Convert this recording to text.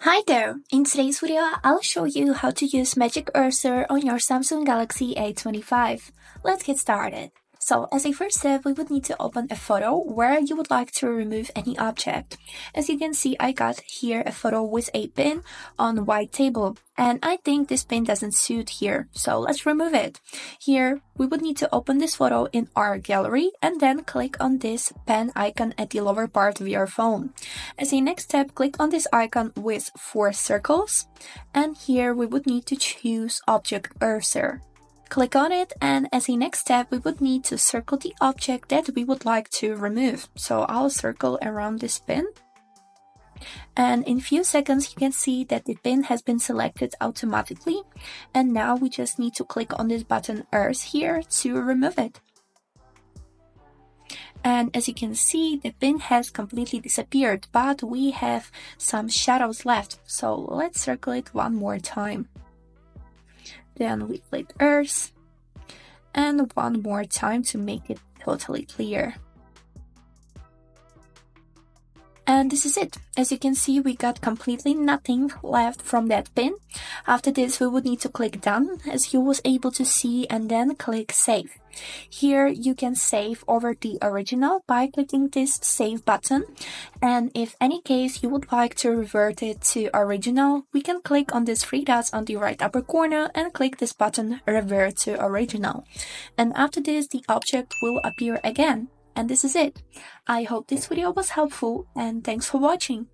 Hi there! In today's video, I'll show you how to use Magic Eraser on your Samsung Galaxy A25. Let's get started. So, as a first step, we would need to open a photo where you would like to remove any object. As you can see, I got here a photo with a pin on a white table, and I think this pin doesn't suit here, so let's remove it. Here, we would need to open this photo in our gallery and then click on this pen icon at the lower part of your phone. As a next step, click on this icon with 4 circles, and here we would need to choose Object Eraser. Click on it, and as a next step, we would need to circle the object that we would like to remove. So I'll circle around this pin. And in a few seconds, you can see that the pin has been selected automatically. And now we just need to click on this button Erase here to remove it. And as you can see, the pin has completely disappeared, but we have some shadows left. So let's circle it one more time. Then we click Erase, and one more time to make it totally clear. And this is it. As you can see, we got completely nothing left from that pin. After this, we would need to click Done, as you was able to see, and then click Save. Here you can save over the original by clicking this Save button. And if any case you would like to revert it to original, we can click on these 3 dots on the right upper corner and click this button Revert to Original. And after this, the object will appear again. And this is it. I hope this video was helpful, and thanks for watching.